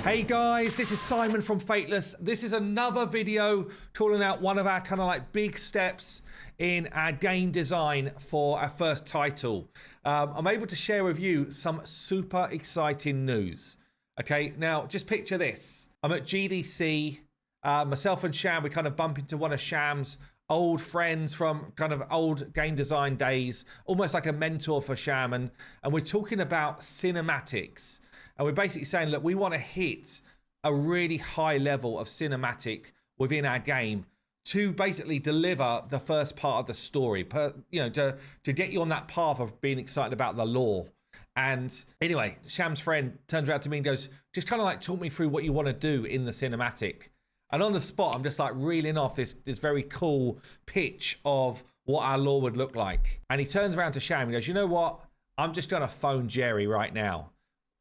Hey guys, this is Simon from Fateless. This is another video calling out one of our kind of like big steps in our game design for our first title. I'm able to share with you some super exciting news. Okay, now just picture this. I'm at GDC, myself and Sham, we kind of bump into one of Sham's old friends from kind of old game design days, almost like a mentor for Sham, and we're talking about cinematics. And we're basically saying, look, we want to hit a really high level of cinematic within our game to basically deliver the first part of the story, to get you on that path of being excited about the lore. And anyway, Sham's friend turns around to me and goes, just kind of like talk me through what you want to do in the cinematic. And on the spot, I'm just like reeling off this very cool pitch of what our lore would look like. And he turns around to Sham and goes, you know what? I'm just going to phone Jerry right now.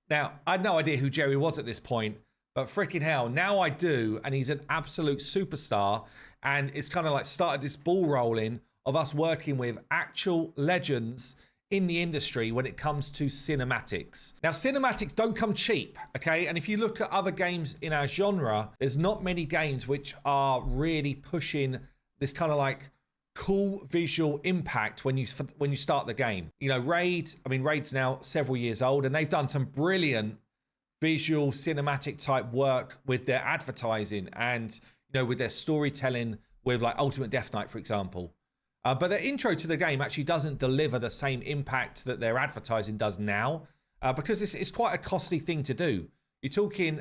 Now, I had no idea who Jerry was at this point, but freaking hell, now I do, and he's an absolute superstar, and it's kind of like started this ball rolling of us working with actual legends in the industry when it comes to cinematics. Now, cinematics don't come cheap, okay? And if you look at other games in our genre, there's not many games which are really pushing this kind of like cool visual impact when you start the game. You know, Raid's now several years old, and they've done some brilliant visual cinematic type work with their advertising and, you know, with their storytelling with like Ultimate Death Knight, for example. But their intro to the game actually doesn't deliver the same impact that their advertising does now, because it's quite a costly thing to do. You're talking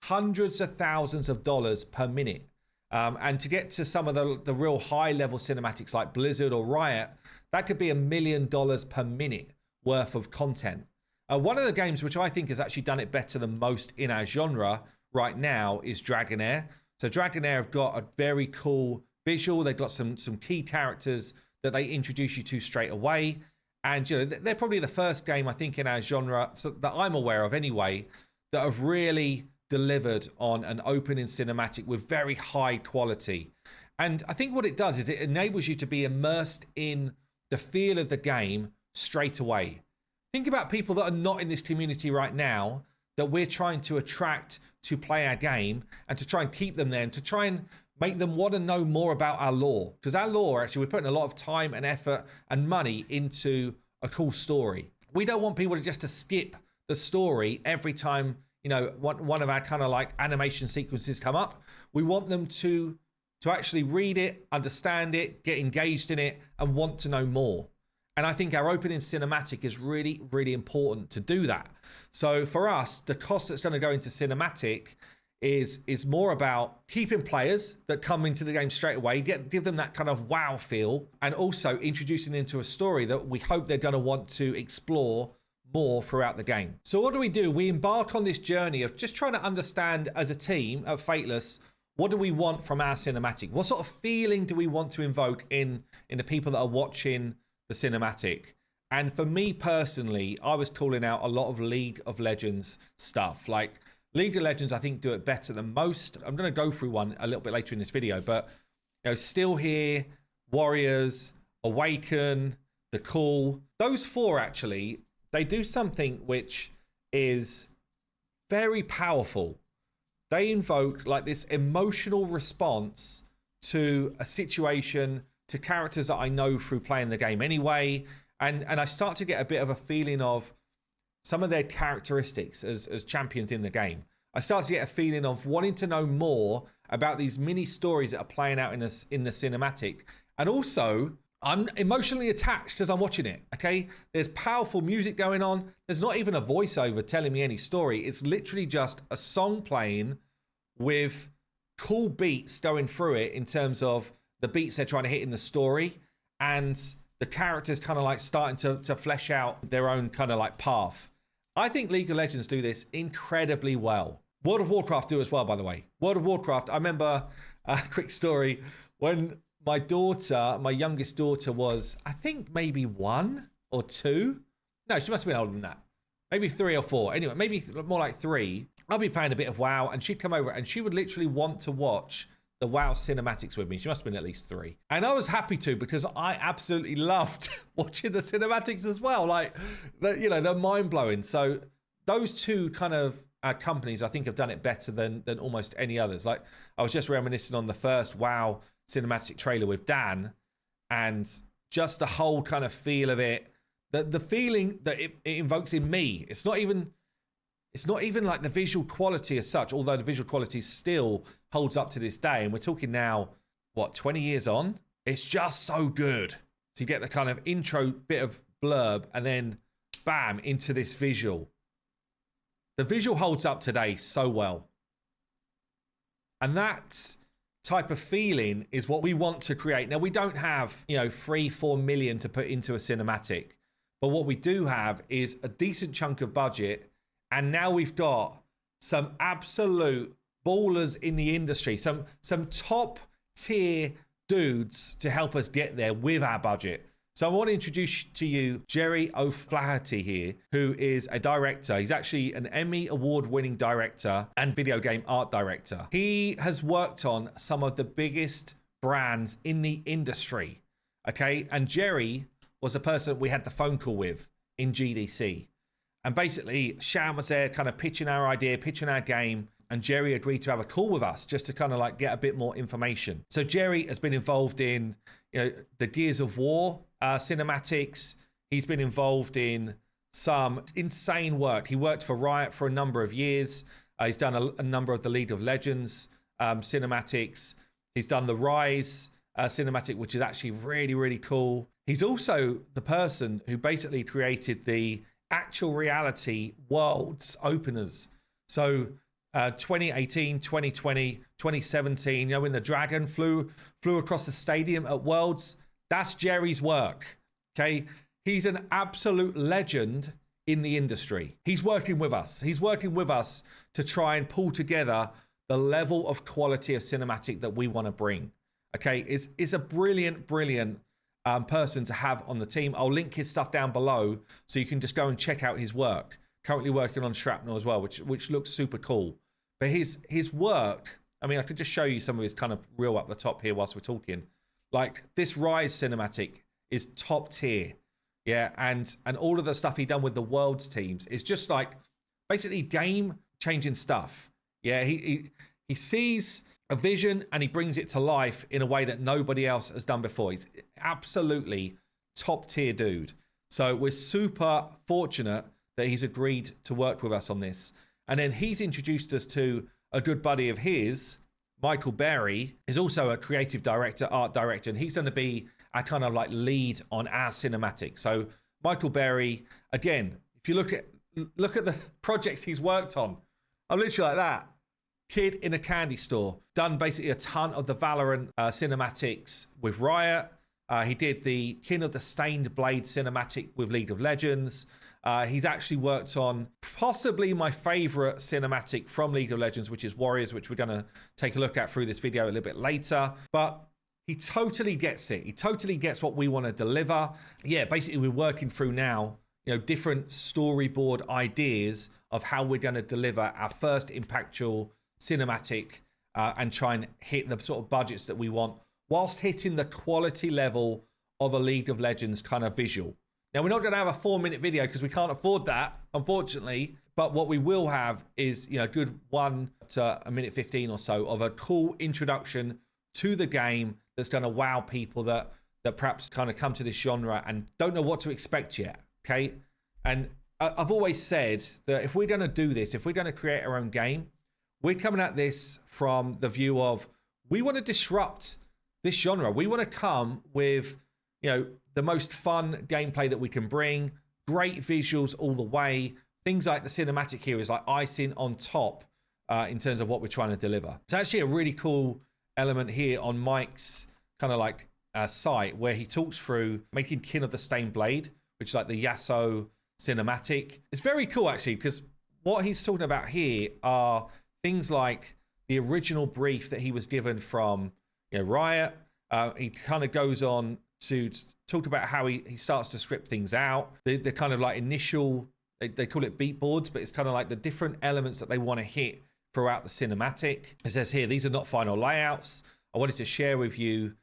hundreds of thousands of dollars per minute. And to get to some of the real high level cinematics like Blizzard or Riot, that could be $1 million per minute worth of content. One of the games which I think has actually done it better than most in our genre right now is Dragonair. So Dragonair have got a very cool visual. They've got some key characters that they introduce you to straight away. And you know, they're probably the first game I think in our genre that I'm aware of anyway that have really delivered on an opening cinematic with very high quality. And I think what it does is it enables you to be immersed in the feel of the game straight away. Think about people that are not in this community right now that we're trying to attract to play our game and to try and keep them there and to try and make them want to know more about our lore. Because our lore, actually, we're putting a lot of time and effort and money into a cool story. We don't want people just to skip the story every time, you know, one of our kind of like animation sequences come up. We want them to actually read it, understand it, get engaged in it, and want to know more. And I think our opening cinematic is really, really important to do that. So for us, the cost that's going to go into cinematic is more about keeping players that come into the game straight away, give them that kind of wow feel, and also introducing into a story that we hope they're going to want to explore more throughout the game. So what do? We embark on this journey of just trying to understand as a team at Fateless, what do we want from our cinematic? What sort of feeling do we want to invoke in the people that are watching the cinematic? And for me personally, I was calling out a lot of League of Legends stuff. Like League of Legends, I think do it better than most. I'm going to go through one a little bit later in this video, but you know, Still Here, Warriors, Awaken, The Call, those four actually, they do something which is very powerful. They invoke like this emotional response to a situation, to characters that I know through playing the game anyway. And I start to get a bit of a feeling of some of their characteristics as champions in the game. I start to get a feeling of wanting to know more about these mini stories that are playing out in the cinematic. And also, I'm emotionally attached as I'm watching it, okay? There's powerful music going on. There's not even a voiceover telling me any story. It's literally just a song playing with cool beats going through it in terms of the beats they're trying to hit in the story, and the characters kind of like starting to flesh out their own kind of like path. I think League of Legends do this incredibly well. World of Warcraft do as well, by the way. World of Warcraft, I remember a quick story when my daughter, my youngest daughter was, I think maybe 1 or 2. No, she must have been older than that. Maybe 3 or 4. Anyway, maybe more like 3. I'll be playing a bit of WoW and she'd come over and she would literally want to watch the WoW cinematics with me. She must have been at least 3. And I was happy to, because I absolutely loved watching the cinematics as well. Like, you know, they're mind blowing. So those two kind of companies, I think, have done it better than almost any others. Like, I was just reminiscing on the first WoW cinematic trailer with Dan, and just the whole kind of feel of it, the feeling that it invokes in me. It's not even like the visual quality as such, although the visual quality still holds up to this day. And we're talking now, what, 20 years on? It's just so good. So you get the kind of intro bit of blurb and then bam, into this visual. The visual holds up today so well. And that type of feeling is what we want to create. Now, we don't have, 3-4 million to put into a cinematic, but what we do have is a decent chunk of budget. And now we've got some absolute ballers in the industry, some top tier dudes to help us get there with our budget. So I want to introduce to you Jerry O'Flaherty here, who is a director. He's actually an Emmy award-winning director and video game art director. He has worked on some of the biggest brands in the industry, okay? And Jerry was the person we had the phone call with in GDC. And basically, Shan was there kind of pitching our idea, pitching our game, and Jerry agreed to have a call with us just to kind of like get a bit more information. So Jerry has been involved in, the Gears of War cinematics. He's been involved in some insane work. He worked for Riot for a number of years. He's done a number of the League of Legends cinematics. He's done the Rise cinematic, which is actually really, really cool. He's also the person who basically created the actual reality worlds openers. So 2018, 2020, 2017, when the dragon flew across the stadium at Worlds, that's Jerry's work, okay? He's an absolute legend in the industry. He's working with us. He's working with us to try and pull together the level of quality of cinematic that we want to bring, okay? It's a brilliant person to have on the team. I'll link his stuff down below so you can just go and check out his work. Currently working on Shrapnel as well, which looks super cool. But his work, I mean, I could just show you some of his kind of reel up the top here whilst we're talking. Like, this Rise cinematic is top tier. Yeah, and all of the stuff he done with the Worlds teams is just like basically game changing stuff. Yeah, he sees a vision and he brings it to life in a way that nobody else has done before. He's absolutely top tier dude. So we're super fortunate that he's agreed to work with us on this. And then he's introduced us to a good buddy of his, Michael Berry, is also a creative director, art director, and he's going to be our kind of like lead on our cinematic. So Michael Berry, again, if you look at the projects he's worked on, I'm literally like that. Kid in a candy store, done basically a ton of the Valorant cinematics with Riot. He did the Kin of the Stained Blade cinematic with League of Legends. He's actually worked on possibly my favorite cinematic from League of Legends, which is Warriors, which we're going to take a look at through this video a little bit later. But he totally gets it. He totally gets what we want to deliver. Yeah, basically we're working through now, different storyboard ideas of how we're going to deliver our first impactful cinematic and try and hit the sort of budgets that we want, whilst hitting the quality level of a League of Legends kind of visual. Now, we're not going to have a 4-minute video because we can't afford that, unfortunately. But what we will have is, a good 1 to a minute 15 or so of a cool introduction to the game that's going to wow people that perhaps kind of come to this genre and don't know what to expect yet, okay? And I've always said that if we're going to do this, if we're going to create our own game, we're coming at this from the view of we want to disrupt this genre. We want to come with, the most fun gameplay that we can bring, great visuals all the way. Things like the cinematic here is like icing on top in terms of what we're trying to deliver. It's actually a really cool element here on Mike's kind of like site where he talks through making Kin of the Stained Blade, which is like the Yasuo cinematic. It's very cool actually, because what he's talking about here are things like the original brief that he was given from Riot. He kind of goes on to talk about how he starts to script things out. The kind of like initial, they call it beat boards, but it's kind of like the different elements that they want to hit throughout the cinematic. It says here, these are not final layouts. I wanted to share with you.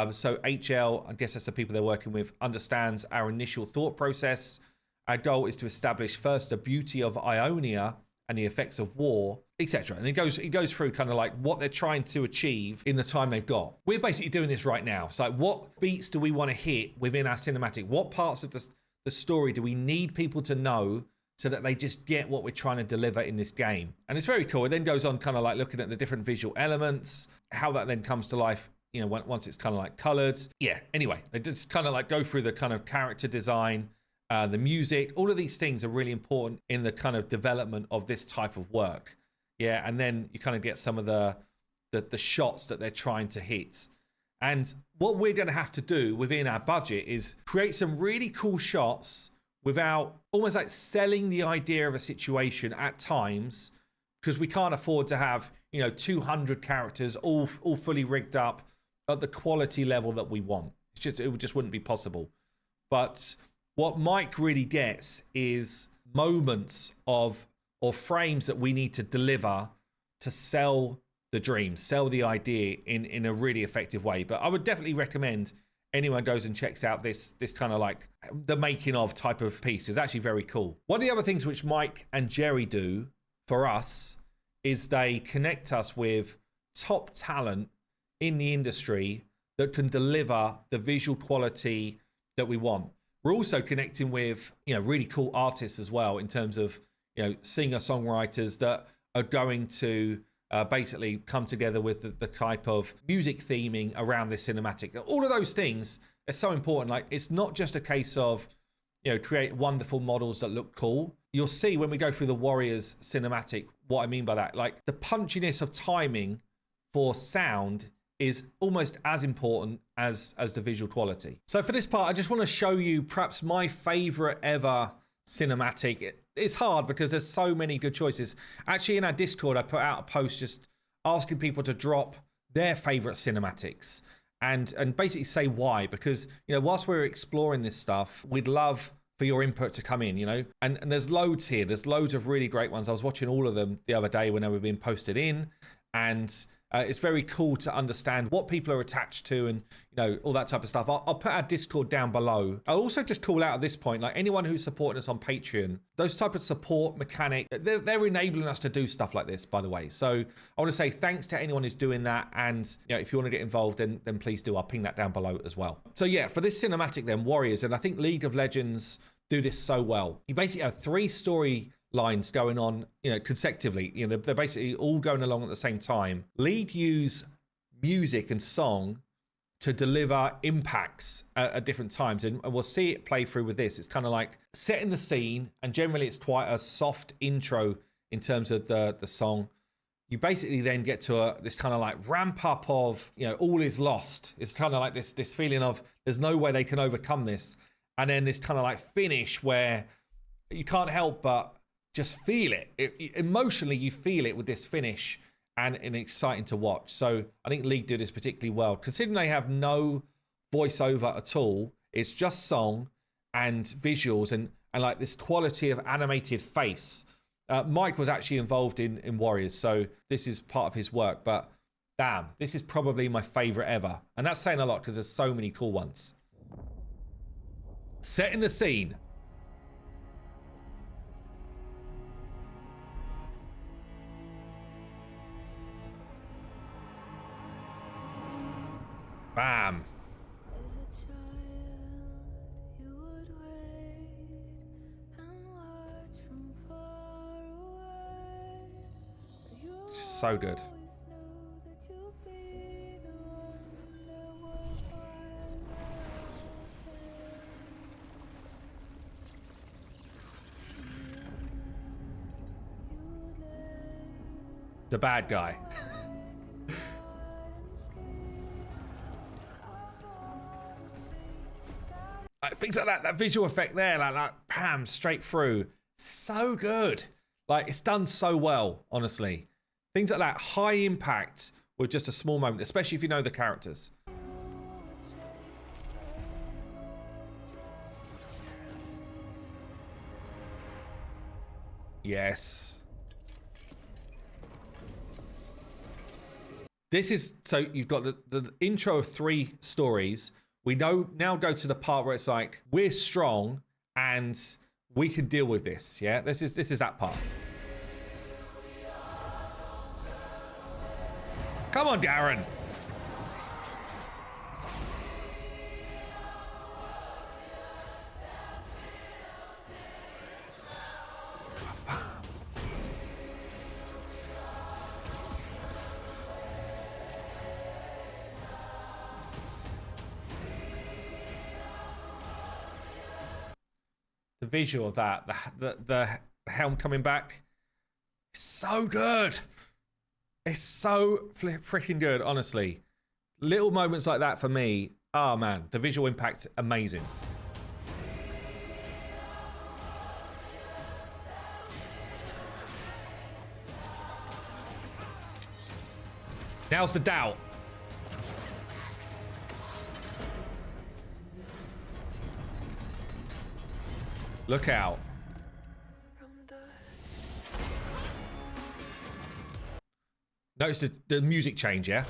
So HL, I guess that's the people they're working with, understands our initial thought process. Our goal is to establish first the beauty of Ionia and the effects of war, etc. And he goes through kind of like what they're trying to achieve in the time they've got. We're basically doing this right now. So like, what beats do we want to hit within our cinematic? What parts of the story do we need people to know so that they just get what we're trying to deliver in this game? And it's very cool. It then goes on kind of like looking at the different visual elements, how that then comes to life, you know, once it's kind of like colored. Yeah, anyway, they just kind of like go through the kind of character design, the music. All of these things are really important in the kind of development of this type of work. Yeah, and then you kind of get some of the shots that they're trying to hit. And what we're going to have to do within our budget is create some really cool shots without almost like selling the idea of a situation at times, because we can't afford to have, you know, 200 characters all fully rigged up at the quality level that we want. It just wouldn't be possible. But what Mike really gets is moments or frames that we need to deliver to sell the dream, sell the idea in a really effective way. But I would definitely recommend anyone goes and checks out this kind of like the making of type of piece. It's actually very cool. One of the other things which Mike and Jerry do for us is they connect us with top talent in the industry that can deliver the visual quality that we want. We're also connecting with, you know, really cool artists as well, in terms of, you know, singer-songwriters that are going to basically come together with the type of music theming around this cinematic. All of those things are so important. Like, it's not just a case of, you know, create wonderful models that look cool. You'll see when we go through the Warriors cinematic what I mean by that. Like, the punchiness of timing for sound is almost as important as the visual quality. So for this part, I just want to show you perhaps my favorite ever cinematic. It's hard because there's so many good choices. Actually, in our Discord, I put out a post just asking people to drop their favorite cinematics and basically say why. Because, you know, whilst we're exploring this stuff, we'd love for your input to come in, you know, and there's loads here. There's loads of really great ones. I was watching all of them the other day when they were being posted in, and it's very cool to understand what people are attached to and, you know, all that type of stuff. I'll put our Discord down below. I'll also just call out at this point, like anyone who's supporting us on Patreon, those type of support mechanic, they're enabling us to do stuff like this, by the way. So I want to say thanks to anyone who's doing that. And, you know, if you want to get involved, then please do. I'll ping that down below as well. So yeah, for this cinematic then, Warriors, and I think League of Legends do this so well. You basically have 3 story lines going on, you know, consecutively. You know, they're basically all going along at the same time. League use music and song to deliver impacts at different times, and we'll see it play through with this. It's kind of like setting the scene, and generally it's quite a soft intro in terms of the song. You basically then get to this kind of like ramp up of, you know, all is lost. It's kind of like this feeling of there's no way they can overcome this, and then this kind of like finish where you can't help but just feel it. Emotionally, you feel it with this finish, and exciting to watch. So I think League do this particularly well, considering they have no voiceover at all. It's just song and visuals and like this quality of animated face. Mike was actually involved in Warriors, so this is part of his work. But damn, this is probably my favorite ever, and that's saying a lot because there's so many cool ones. Setting the scene. Bam. As a child, you would wait and watch from far away. You Just so good. always knew that you'd be the one that would find The bad guy. Like, things like that visual effect there, like that, bam, straight through. So good. Like, it's done so well, honestly. Things like that, high impact with just a small moment, especially if you know the characters. Yes. This is, so you've got the intro of 3 stories. We now go to the part where it's like, we're strong and we can deal with this. Yeah, this is that part. Come on, Darren. The visual of that, the helm coming back, so good. It's so freaking good, honestly. Little moments like that for me, oh man, the visual impact, amazing. Now's the doubt. Look out. Notice the music change, yeah?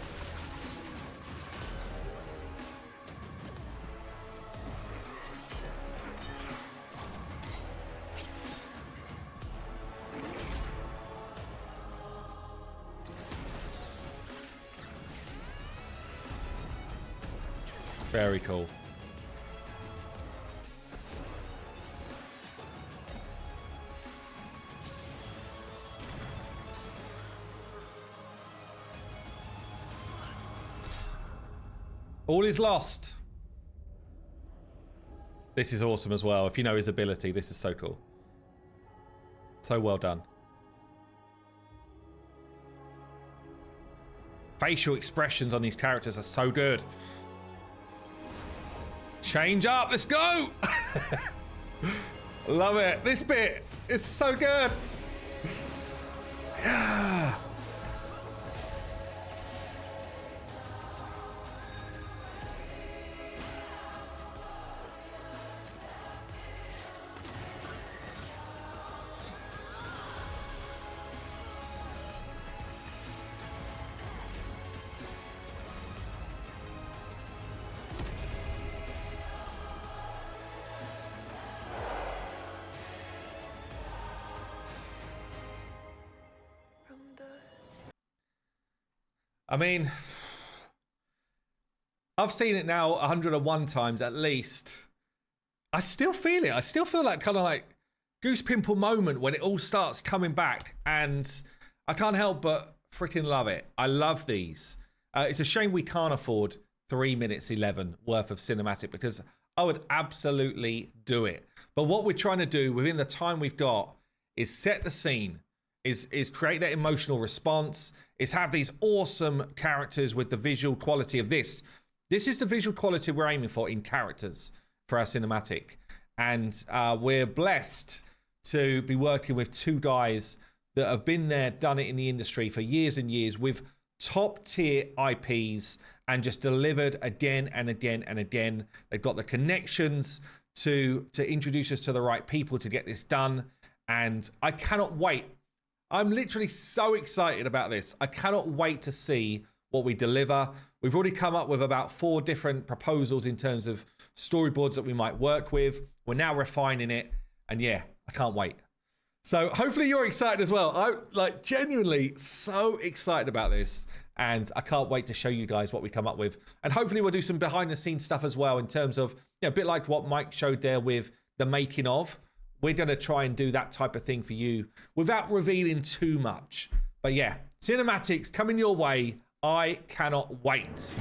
Very cool. All is lost. This is awesome as well. If you know his ability, this is so cool. So well done. Facial expressions on these characters are so good. Change up, let's go! Love it. This bit is so good. Yeah. I mean, I've seen it now 101 times at least. I still feel it. I still feel that kind of like goose pimple moment when it all starts coming back, and I can't help but freaking love it. I love these. It's a shame we can't afford 3 minutes 11 worth of cinematic, because I would absolutely do it. But what we're trying to do within the time we've got is set the scene, is create that emotional response, is have these awesome characters with the visual quality of this. This is the visual quality we're aiming for in characters for our cinematic. And we're blessed to be working with two guys that have been there, done it in the industry for years and years with top tier IPs and just delivered again and again and again. They've got the connections to introduce us to the right people to get this done. And I cannot wait. I'm literally so excited about this. I cannot wait to see what we deliver. We've already come up with about 4 different proposals in terms of storyboards that we might work with. We're now refining it. And yeah, I can't wait. So hopefully you're excited as well. I'm like genuinely so excited about this. And I can't wait to show you guys what we come up with. And hopefully we'll do some behind the scenes stuff as well in terms of, a bit like what Mike showed there with the making of. We're going to try and do that type of thing for you without revealing too much. But yeah, cinematics coming your way. I cannot wait.